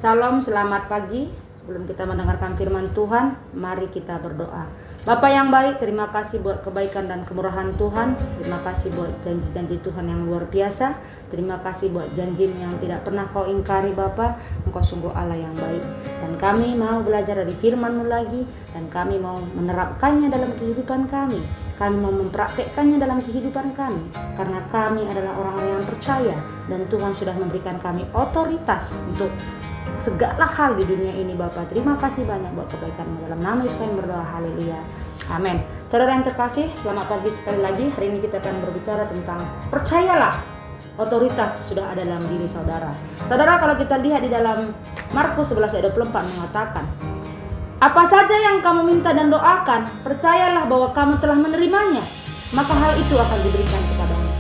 Salam, selamat pagi. Sebelum kita mendengarkan firman Tuhan, mari kita berdoa. Bapa yang baik, terima kasih buat kebaikan dan kemurahan Tuhan. Terima kasih buat janji-janji Tuhan yang luar biasa. Terima kasih buat janji yang tidak pernah kau ingkari Bapa. Engkau sungguh Allah yang baik. Dan kami mau belajar dari firman-Mu lagi. Dan kami mau menerapkannya dalam kehidupan kami. Kami mau mempraktekkannya dalam kehidupan kami. Karena kami adalah orang-orang yang percaya. Dan Tuhan sudah memberikan kami otoritas untuk segala hal di dunia ini Bapak. Terima kasih banyak buat kebaikan-Mu. Dalam nama Yesus kami berdoa, haleluya, amin. Saudara yang terkasih, selamat pagi sekali lagi. Hari ini kita akan berbicara tentang percayalah, otoritas sudah ada dalam diri saudara. Saudara, kalau kita lihat di dalam Markus 11 ayat 24 mengatakan, apa saja yang kamu minta dan doakan, percayalah bahwa kamu telah menerimanya, maka hal itu akan diberikan kepadamu.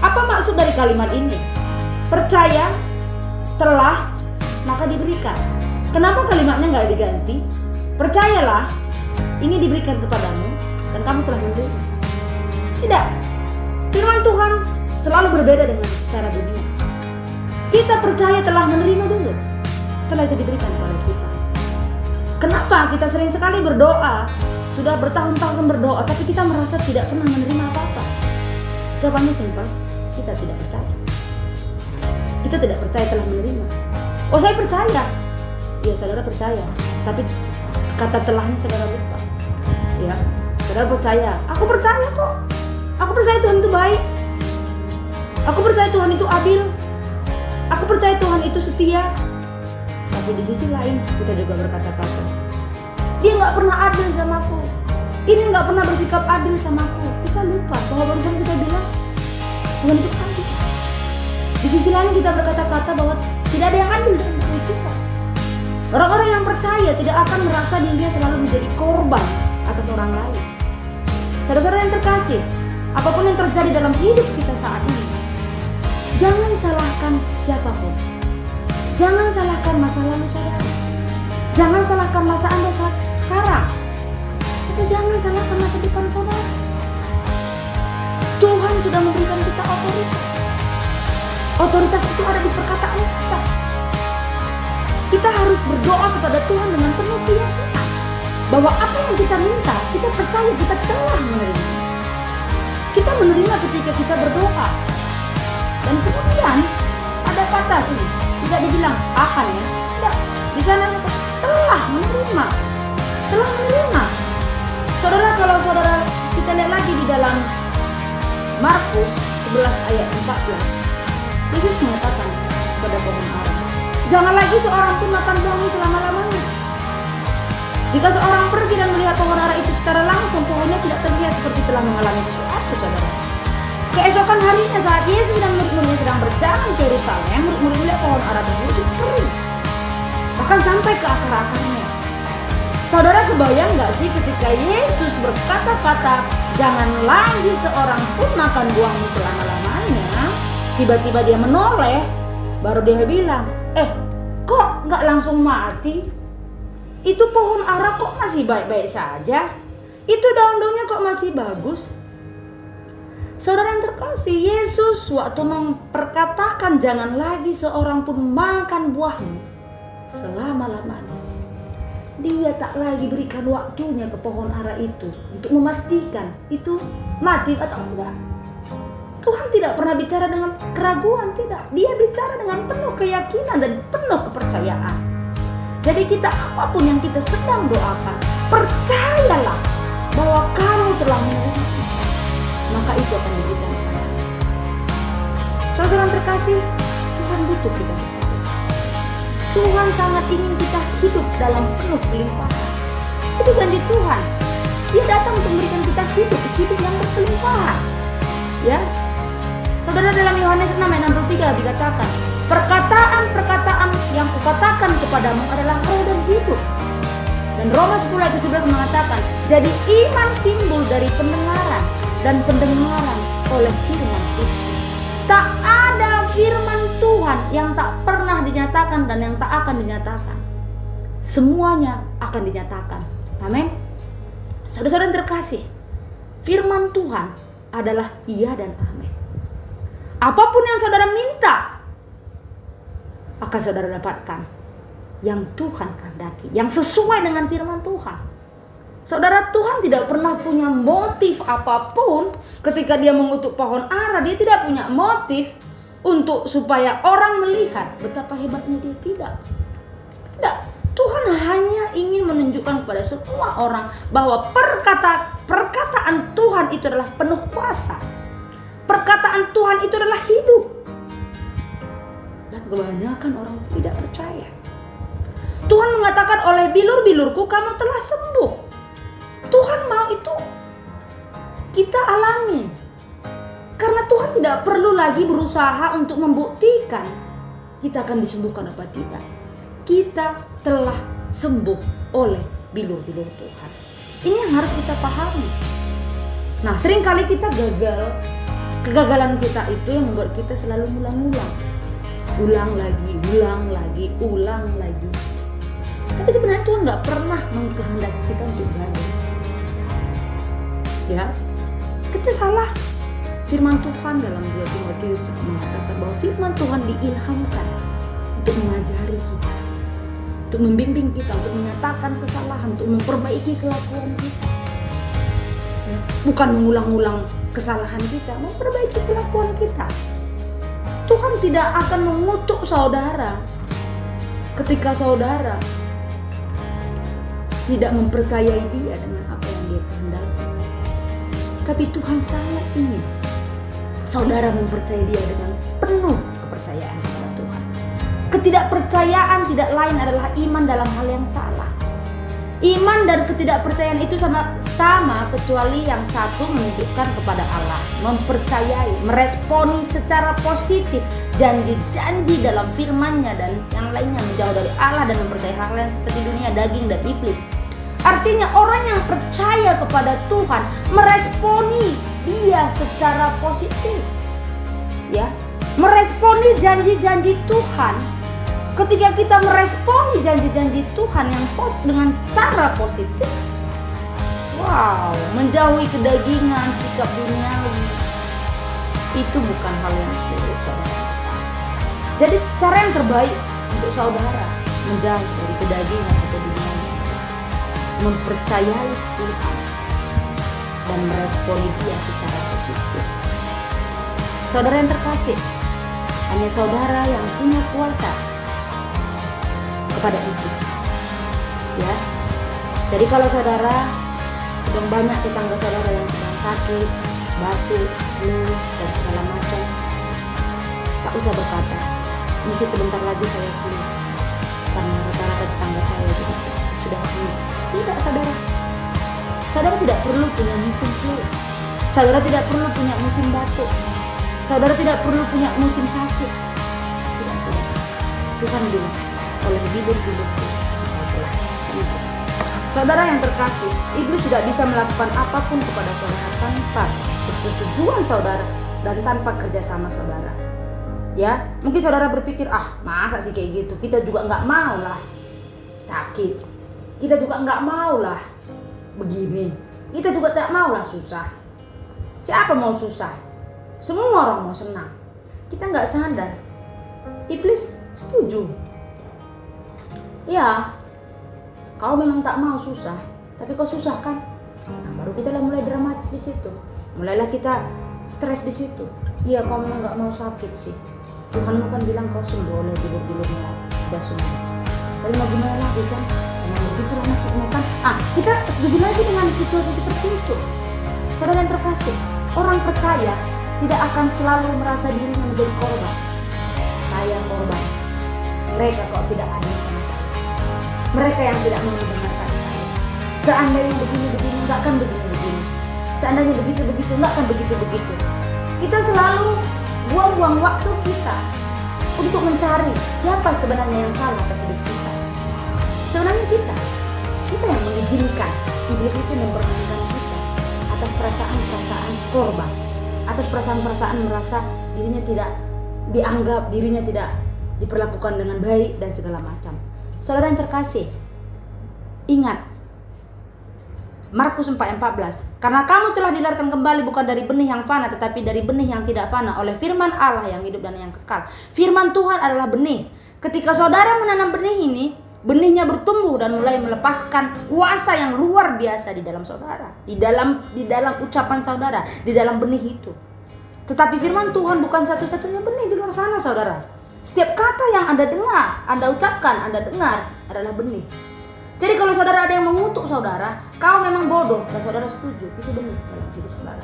Apa maksud dari kalimat ini? Percaya, telah, maka diberikan. Kenapa kalimatnya nggak diganti? Percayalah, ini diberikan kepadamu dan kamu telah menerima. Tidak. Firman Tuhan selalu berbeda dengan cara dunia. Kita percaya telah menerima dulu, setelah itu diberikan kepada kita. Kenapa kita sering sekali berdoa, sudah bertahun-tahun berdoa, tapi kita merasa tidak pernah menerima apa-apa? Jawabannya simpel, kita tidak percaya. Kita tidak percaya telah menerima. Oh, saya percaya. Ya, saudara percaya. Tapi kata telahnya saudara lupa. Ya, saudara percaya. Aku percaya kok. Aku percaya Tuhan itu baik. Aku percaya Tuhan itu adil. Aku percaya Tuhan itu setia. Tapi di sisi lain kita juga berkata-kata, dia nggak pernah adil sama aku. Ini nggak pernah bersikap adil sama aku. Kita lupa bahwa barusan kita bilang Tuhan itu adil. Di sisi lain kita berkata-kata bahwa tidak ada yang adil dalam diri kita. Orang-orang yang percaya tidak akan merasa dirinya selalu menjadi korban atas orang lain. Saudara-saudara yang terkasih, apapun yang terjadi dalam hidup kita saat ini, jangan salahkan siapapun. Jangan salahkan masa lalu saudara. Jangan salahkan masa Anda saat sekarang. Itu jangan salahkan masa depan saudara. Tuhan sudah memberikan kita otoritas. Otoritas itu ada di perkataan kita. Kita harus berdoa kepada Tuhan dengan penuh keyakinan bahwa apa yang kita minta, kita percaya kita telah menerima. Kita menerima ketika kita berdoa. Dan kemudian ada kata sini, tidak dibilang akan ya, tidak. Di sana telah menerima. Telah menerima. Saudara, kalau saudara kita lihat lagi di dalam Markus 11 ayat 14. Yesus mengatakan kepada pohon ara, jangan lagi seorang pun makan buahmu selama-lamanya. Jika seorang pergi dan melihat pohon ara itu secara langsung, pohonnya tidak terlihat seperti telah mengalami sesuatu, saudara. Keesokan harinya saat Yesus dan murid-muridnya sedang berjalan ke Yerusalem, murid-murid melihat pohon ara tersebut kering, bahkan sampai ke akar-akarnya. Saudara kebayang gak sih ketika Yesus berkata-kata, jangan lagi seorang pun makan buahmu selama-lamanya, tiba-tiba dia menoleh, baru dia bilang, kok nggak langsung mati? Itu pohon ara kok masih baik-baik saja? Itu daun-daunnya kok masih bagus? Saudara yang terkasih, Yesus waktu memperkatakan jangan lagi seorang pun makan buahmu selama-lamanya, dia tak lagi berikan waktunya ke pohon ara itu untuk memastikan itu mati atau enggak. Tuhan tidak pernah bicara dengan keraguan, tidak. Dia bicara dengan penuh keyakinan dan penuh kepercayaan. Jadi kita apapun yang kita sedang doakan, percayalah bahwa kamu telah menerima, maka itu akan diberikan kepadamu. Saudara yang terkasih, Tuhan butuh kita percaya. Tuhan sangat ingin kita hidup dalam penuh kelimpahan. Itu janji Tuhan. Dia datang untuk memberikan kita hidup yang berkelimpahan. Ya. Saudara, dalam Yohanes 6 ayat 63 dikatakan, perkataan-perkataan yang kukatakan kepadamu adalah roh dan hidup. Dan Roma 10 ayat 17 mengatakan, jadi iman timbul dari pendengaran dan pendengaran oleh firman Tuhan. Tak ada firman Tuhan yang tak pernah dinyatakan dan yang tak akan dinyatakan. Semuanya akan dinyatakan. Amin. Saudara-saudara terkasih, firman Tuhan adalah iya dan amin. Apapun yang saudara minta akan saudara dapatkan. yang Tuhan kehendaki, yang sesuai dengan firman Tuhan. Saudara, Tuhan tidak pernah punya motif apapun ketika dia mengutuk pohon ara. Dia tidak punya motif untuk supaya orang melihat betapa hebatnya dia. Tidak. Tuhan hanya ingin menunjukkan kepada semua orang bahwa perkataan Tuhan itu adalah penuh kuasa. Perkataan Tuhan itu adalah hidup. Dan kebanyakan orang tidak percaya. Tuhan mengatakan, oleh bilur-bilurku kamu telah sembuh. Tuhan mau itu kita alami. Karena Tuhan tidak perlu lagi berusaha untuk membuktikan kita akan disembuhkan apa tidak. Kita telah sembuh oleh bilur-bilur Tuhan. Ini yang harus kita pahami. Nah, seringkali kita gagal. Kegagalan kita itu yang membuat kita selalu ulang-ulang. Ulang lagi. Tapi sebenarnya Tuhan gak pernah mengkehendaki kita untuk gagal. Ya, kita salah. Firman Tuhan dalam 2 Timotius mengatakan bahwa firman Tuhan diilhamkan untuk mengajari kita, untuk membimbing kita, untuk menyatakan kesalahan, untuk memperbaiki kelakuan kita. Ya, bukan mengulang-ulang kesalahan kita, memperbaiki kelakuan kita. Tuhan tidak akan mengutuk saudara ketika saudara tidak mempercayai dia dengan apa yang dia kehendaki. Tapi Tuhan sangat ingin saudara mempercayai dia dengan penuh kepercayaan kepada Tuhan. Ketidakpercayaan tidak lain adalah iman dalam hal yang salah. Iman dan ketidakpercayaan itu sama kecuali yang satu menunjukkan kepada Allah, mempercayai, meresponi secara positif janji-janji dalam firman-Nya, dan yang lainnya menjauh dari Allah dan mempercayai hal lain seperti dunia, daging, dan iblis. Artinya orang yang percaya kepada Tuhan meresponi dia secara positif, ya, meresponi janji-janji Tuhan. Ketika kita meresponi janji-janji Tuhan yang dengan cara positif, wow, menjauhi kedagingan, sikap duniawi, itu bukan hal yang sulit, saudara. Jadi cara yang terbaik untuk saudara menjauh dari kedagingan atau duniawi, mempercayai Tuhan dan meresponi dia secara positif. Saudara yang terkasih, hanya saudara yang punya kuasa kepada iblis, ya. Jadi kalau saudara sedang banyak tetangga saudara yang sedang sakit, batuk, flu, dan segala macam, tak usah berkata, mungkin sebentar lagi saya flu, karena rata-rata tetangga saya juga sudah flu. Tidak, saudara. Saudara tidak perlu punya musim flu. Saudara tidak perlu punya musim batuk. Saudara tidak perlu punya musim sakit. Tidak, saudara. Tuhan bilang, oleh bilur-bilurku engkau telah sembuh. Saudara yang terkasih, iblis tidak bisa melakukan apapun kepada saudara tanpa persetujuan saudara dan tanpa kerjasama saudara. Ya, mungkin saudara berpikir, masa sih kayak gitu? Kita juga nggak mau lah sakit. Kita juga nggak mau lah begini. Kita juga tidak mau lah susah. Siapa mau susah? Semua orang mau senang. Kita nggak sadar. Iblis setuju. Ya, kau memang tak mau susah, tapi kau susah kan? Nah, baru kita mulai dramatis di situ. Mulailah kita stres di situ. Iya, kau memang nggak mau sakit sih. Tuhanmu kan bilang kau sembuh oleh bilur-bilurnya sudah sembuh. Tapi mau gimana lagi kan? Nah, begitulah nasibmu kan? Kita setuju lagi dengan situasi seperti itu. Saudara yang terkasih, orang percaya tidak akan selalu merasa dirinya menjadi korban. Saya korban. Mereka kok tidak adil sama saya. Mereka yang tidak mendengarkan saya. Seandainya begini-begini, nggak akan begini-begini. Seandainya begitu-begitu, nggak akan begitu-begitu. Kita selalu buang-buang waktu kita untuk mencari siapa sebenarnya yang salah atas hidup kita. Sebenarnya kita yang mengizinkan iblis itu mempermainkan kita atas perasaan-perasaan korban, atas perasaan-perasaan merasa dirinya tidak dianggap, dirinya tidak diperlakukan dengan baik dan segala macam. Saudara yang terkasih, ingat Markus 4:14, karena kamu telah dilahirkan kembali bukan dari benih yang fana tetapi dari benih yang tidak fana oleh firman Allah yang hidup dan yang kekal. Firman Tuhan adalah benih. Ketika saudara menanam benih ini, Benihnya bertumbuh dan mulai melepaskan kuasa yang luar biasa di dalam saudara, di dalam ucapan saudara, di dalam benih itu. Tetapi firman Tuhan bukan satu-satunya benih di luar sana, saudara. Setiap kata yang Anda dengar, Anda ucapkan, Anda dengar adalah benih. Jadi kalau saudara ada yang mengutuk saudara, kau memang bodoh, dan saudara setuju, itu benih dalam diri saudara.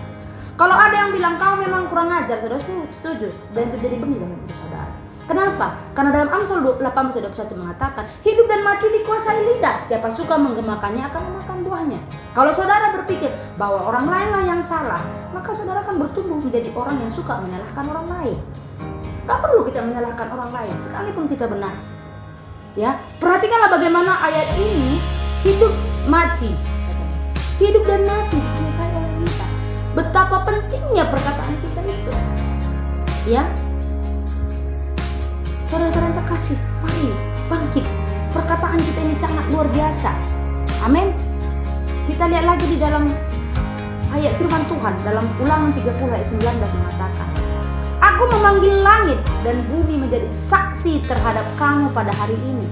Kalau ada yang bilang kau memang kurang ajar, saudara setuju, dan itu jadi benih dalam diri saudara. Kenapa? Karena dalam Amsal 18:21 mengatakan, hidup dan mati dikuasai lidah. Siapa suka menggemakannya akan memakan buahnya. Kalau saudara berpikir bahwa orang lainlah yang salah, maka saudara akan bertumbuh menjadi orang yang suka menyalahkan orang lain. Gak perlu kita menyalahkan orang lain, sekalipun kita benar. Ya, perhatikanlah bagaimana ayat ini hidup mati. Hidup dan mati dikuasai oleh lidah. Betapa pentingnya perkataan kita itu. Ya. Saudara-saudara terkasih, mari bangkit. Perkataan kita ini sangat luar biasa. Amin. Kita lihat lagi di dalam ayat firman Tuhan dalam Ulangan 30 ayat 19 mengatakan, Aku memanggil langit dan bumi menjadi saksi terhadap kamu pada hari ini.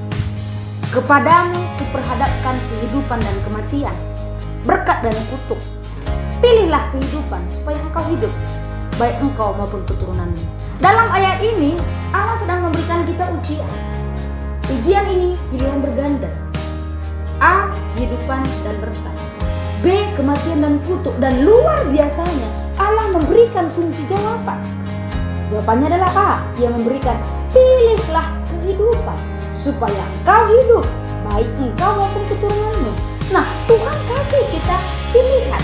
Kepadamu kuperhadapkan kehidupan dan kematian, berkat dan kutuk. Pilihlah kehidupan supaya engkau hidup, baik engkau maupun keturunanmu. Dalam ayat ini Allah sedang memberikan kita ujian. Ujian ini pilihan berganda. A. Kehidupan dan berkat. B. Kematian dan kutuk. Dan luar biasanya Allah memberikan kunci jawaban. Jawabannya adalah A. Dia memberikan pilihlah kehidupan supaya engkau hidup, baik engkau maupun keturunanmu. Nah, Tuhan kasih kita pilihan.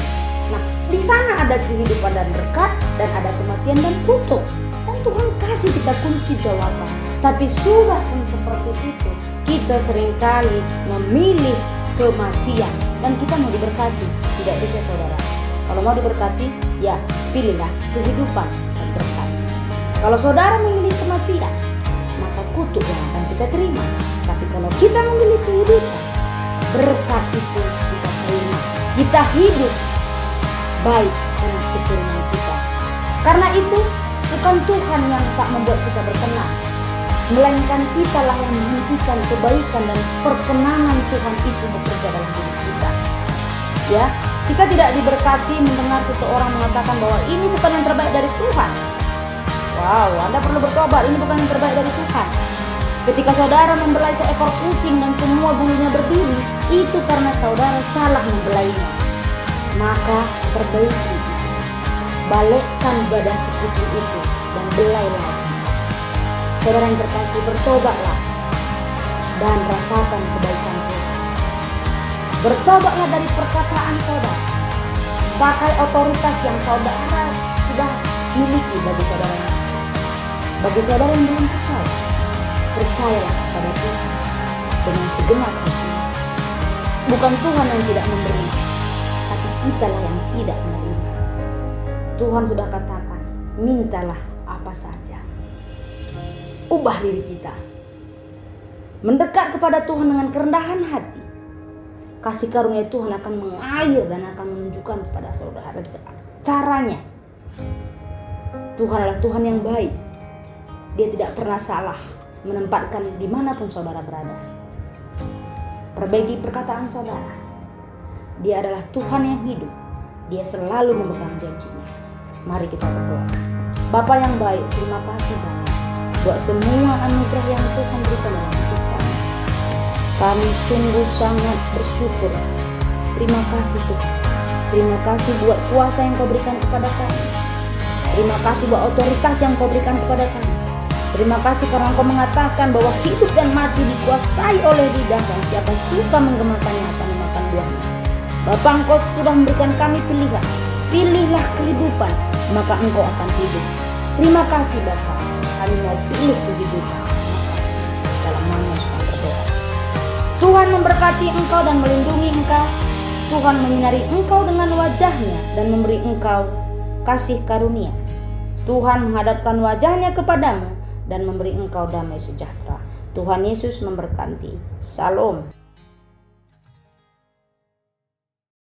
Nah, di sana ada kehidupan dan berkat, dan ada kematian dan kutuk. Dan Tuhan kasih kita kunci jawaban. Tapi sudah pun seperti itu, kita seringkali memilih kematian. Dan kita mau diberkati. Tidak bisa, saudara. Kalau mau diberkati, ya pilihlah kehidupan dan berkat. Kalau saudara memilih kematian, maka kutuk yang akan kita terima. Tapi kalau kita memilih kehidupan, berkat itu kita terima. Kita hidup baik dengan keturunan kita. Karena itu bukan Tuhan yang tak membuat kita berkenan, melainkan kitalah yang menghentikan kebaikan dan perkenanan Tuhan itu bekerja dalam diri kita. Ya, kita tidak diberkati mendengar seseorang mengatakan bahwa ini bukan yang terbaik dari Tuhan. Wow, Anda perlu bertobat, ini bukan yang terbaik dari Tuhan. Ketika saudara membelai seekor kucing dan semua bulunya berdiri, itu karena saudara salah membelainya. Maka perbaiki itu. Balikkan badan si kucing itu dan belai lagi. Saudara yang terkasih, bertobatlah dan rasakan kebaikan Tuhan. Bertobatlah dari perkataan saudara. Pakai otoritas yang saudara sudah miliki bagi saudara. Bagi saudara yang belum percaya, percayalah kepada Tuhan dengan segenap hati. Bukan Tuhan yang tidak memberi, tapi kitalah yang tidak menerima. Tuhan sudah katakan, mintalah apa saja. Ubah diri kita. Mendekat kepada Tuhan dengan kerendahan hati. Kasih karunia Tuhan akan mengalir dan akan menunjukkan kepada saudara caranya. Tuhan adalah Tuhan yang baik. Dia tidak pernah salah menempatkan dimanapun saudara berada. Perbaiki perkataan saudara. Dia adalah Tuhan yang hidup. Dia selalu memegang janjinya. Mari kita berdoa. Bapa yang baik, terima kasih banyak buat semua anugerah yang Tuhan berikan dalam hidup kami. Kami sungguh sangat bersyukur. Terima kasih Tuhan. Terima kasih buat kuasa yang Kau berikan kepada kami. Terima kasih buat otoritas yang Kau berikan kepada kami. Terima kasih karena Engkau mengatakan bahwa hidup dan mati dikuasai oleh lidah, dan siapa suka menggemakannya akan memakan buahnya. Bapa, Engkau sudah memberikan kami pilihan. Pilihlah kehidupan, maka engkau akan hidup. Terima kasih Bapa, kami mau pilih kehidupan. Terima kasih. Dalam nama Yesus berdoa. Tuhan memberkati engkau dan melindungi engkau. Tuhan menyinari engkau dengan wajahnya dan memberi engkau kasih karunia. Tuhan menghadapkan wajahnya kepadamu dan memberi engkau damai sejahtera. Tuhan Yesus memberkati. Salam.